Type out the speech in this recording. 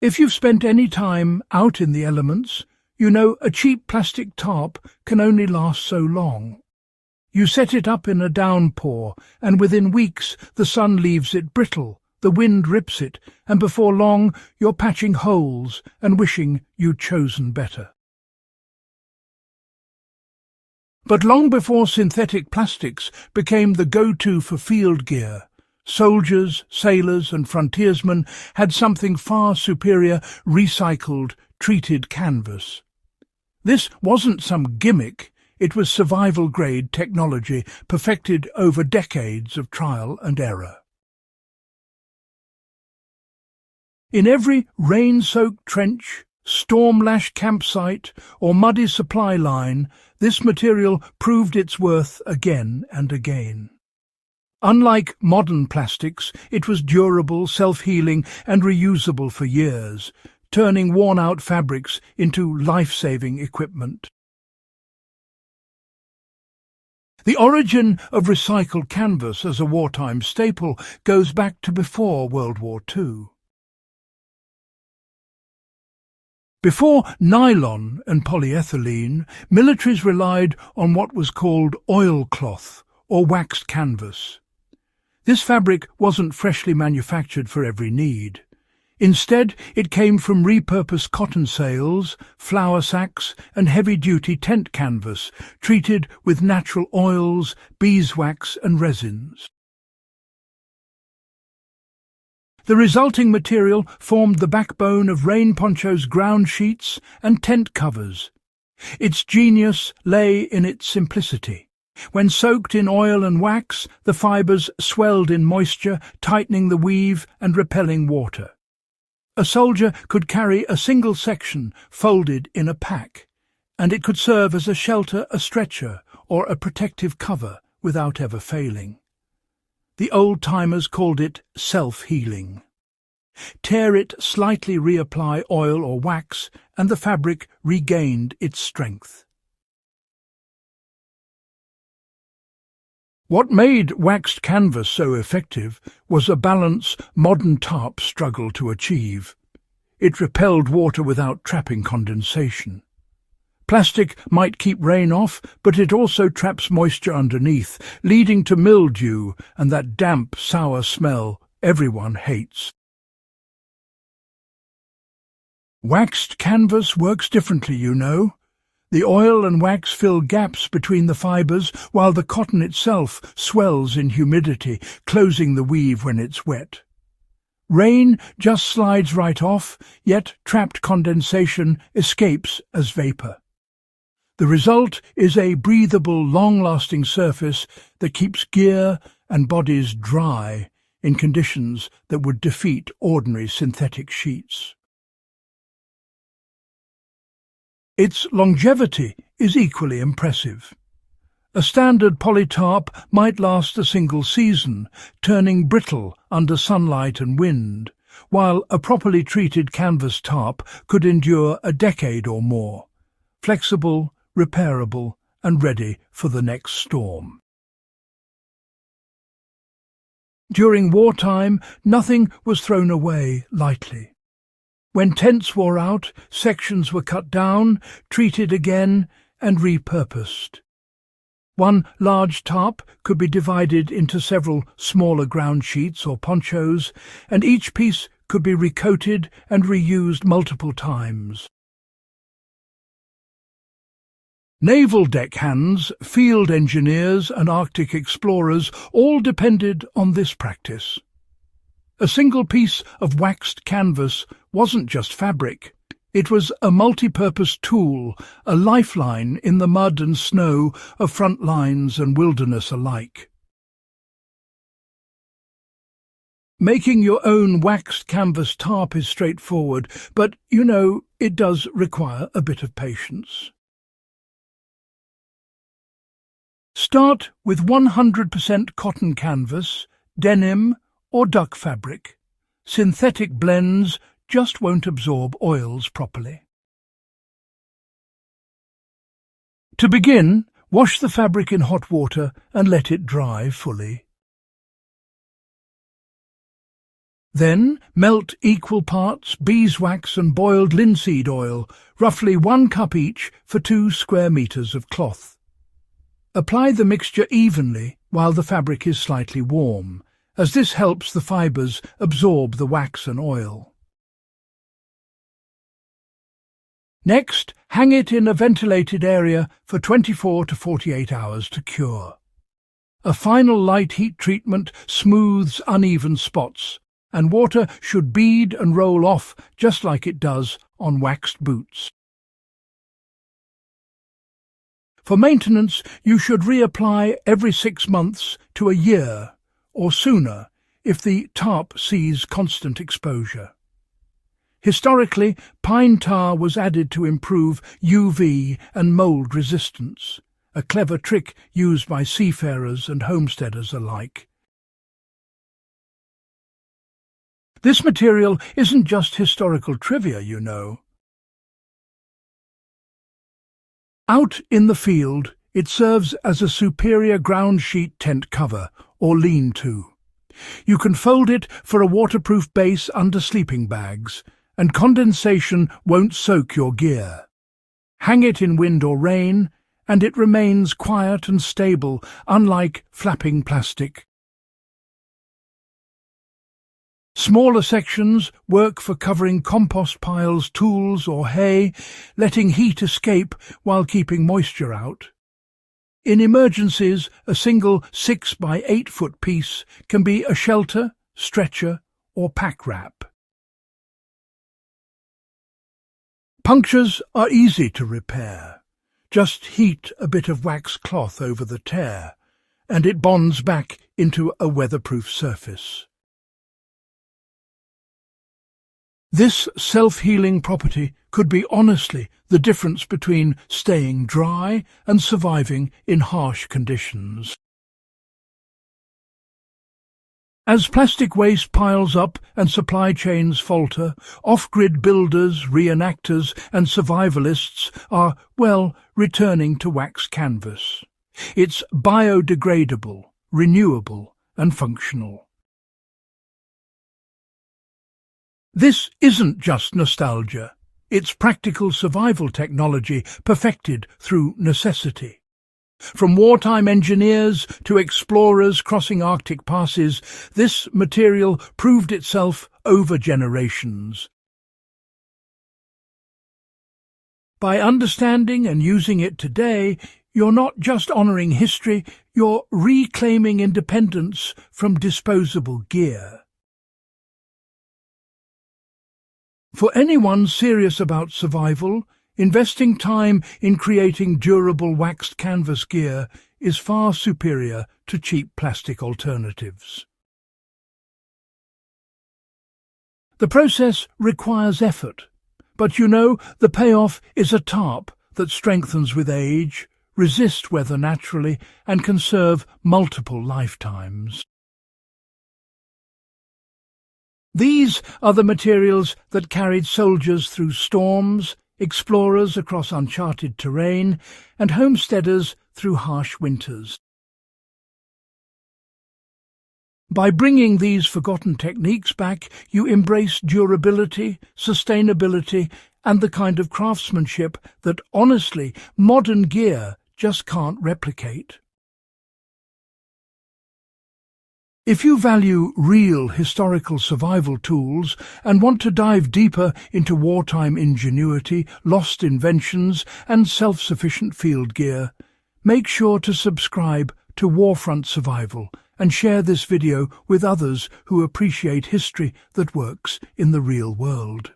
If you've spent any time out in the elements, you know a cheap plastic tarp can only last so long. You set it up in a downpour, and within weeks the sun leaves it brittle, the wind rips it, and before long you're patching holes and wishing you'd chosen better. But long before synthetic plastics became the go-to for field gear, soldiers, sailors and frontiersmen had something far superior: recycled, treated canvas. This wasn't some gimmick, it was survival-grade technology perfected over decades of trial and error. In every rain-soaked trench, storm-lashed campsite or muddy supply line, this material proved its worth again and again. Unlike modern plastics, it was durable, self-healing and reusable for years, turning worn-out fabrics into life-saving equipment. The origin of recycled canvas as a wartime staple goes back to before World War II. Before nylon and polyethylene, militaries relied on what was called oilcloth or waxed canvas. This fabric wasn't freshly manufactured for every need. Instead, it came from repurposed cotton sails, flour sacks and heavy-duty tent canvas, treated with natural oils, beeswax and resins. The resulting material formed the backbone of rain ponchos, ground sheets and tent covers. Its genius lay in its simplicity. When soaked in oil and wax, the fibres swelled in moisture, tightening the weave and repelling water. A soldier could carry a single section folded in a pack, and it could serve as a shelter, a stretcher, or a protective cover without ever failing. The old-timers called it self-healing. Tear it, slightly reapply oil or wax, and the fabric regained its strength. What made waxed canvas so effective was a balance modern tarps struggle to achieve. It repelled water without trapping condensation. Plastic might keep rain off, but it also traps moisture underneath, leading to mildew and that damp, sour smell everyone hates. Waxed canvas works differently, you know. The oil and wax fill gaps between the fibres, while the cotton itself swells in humidity, closing the weave when it's wet. Rain just slides right off, yet trapped condensation escapes as vapour. The result is a breathable, long-lasting surface that keeps gear and bodies dry in conditions that would defeat ordinary synthetic sheets. Its longevity is equally impressive. A standard polytarp might last a single season, turning brittle under sunlight and wind, while a properly treated canvas tarp could endure a decade or more, flexible, repairable and ready for the next storm. During wartime, nothing was thrown away lightly. When tents wore out, sections were cut down, treated again and repurposed. One large tarp could be divided into several smaller ground sheets or ponchos, and each piece could be recoated and reused multiple times. Naval deckhands, field engineers and Arctic explorers all depended on this practice. A single piece of waxed canvas wasn't just fabric. It was a multi-purpose tool, a lifeline in the mud and snow of front lines and wilderness alike. Making your own waxed canvas tarp is straightforward, but, you know, it does require a bit of patience. Start with 100% cotton canvas, denim or duck fabric. Synthetic blends just won't absorb oils properly. To begin, wash the fabric in hot water and let it dry fully. Then melt equal parts beeswax and boiled linseed oil, roughly 1 cup each for 2 square meters of cloth. Apply the mixture evenly while the fabric is slightly warm, as this helps the fibres absorb the wax and oil. Next, hang it in a ventilated area for 24 to 48 hours to cure. A final light heat treatment smooths uneven spots, and water should bead and roll off just like it does on waxed boots. For maintenance, you should reapply every 6 months to a year, or sooner, if the tarp sees constant exposure. Historically, pine tar was added to improve UV and mould resistance, a clever trick used by seafarers and homesteaders alike. This material isn't just historical trivia, you know. Out in the field, it serves as a superior ground sheet tent cover, or lean-to. You can fold it for a waterproof base under sleeping bags, and condensation won't soak your gear. Hang it in wind or rain, and it remains quiet and stable, unlike flapping plastic. Smaller sections work for covering compost piles, tools or hay, letting heat escape while keeping moisture out. In emergencies, a single 6 by 8 foot piece can be a shelter, stretcher or pack wrap. Punctures are easy to repair. Just heat a bit of wax cloth over the tear, and it bonds back into a weatherproof surface. This self-healing property could be honestly the difference between staying dry and surviving in harsh conditions. As plastic waste piles up and supply chains falter, off-grid builders, reenactors and survivalists are, well, returning to wax canvas. It's biodegradable, renewable and functional. This isn't just nostalgia. It's practical survival technology perfected through necessity. From wartime engineers to explorers crossing Arctic passes, this material proved itself over generations. By understanding and using it today, you're not just honouring history, you're reclaiming independence from disposable gear. For anyone serious about survival, investing time in creating durable waxed canvas gear is far superior to cheap plastic alternatives. The process requires effort, but you know the payoff is a tarp that strengthens with age, resists weather naturally, and can serve multiple lifetimes. These are the materials that carried soldiers through storms, explorers across uncharted terrain, and homesteaders through harsh winters. By bringing these forgotten techniques back, you embrace durability, sustainability, and the kind of craftsmanship that, honestly, modern gear just can't replicate. If you value real historical survival tools and want to dive deeper into wartime ingenuity, lost inventions and self-sufficient field gear, make sure to subscribe to Warfront Survival and share this video with others who appreciate history that works in the real world.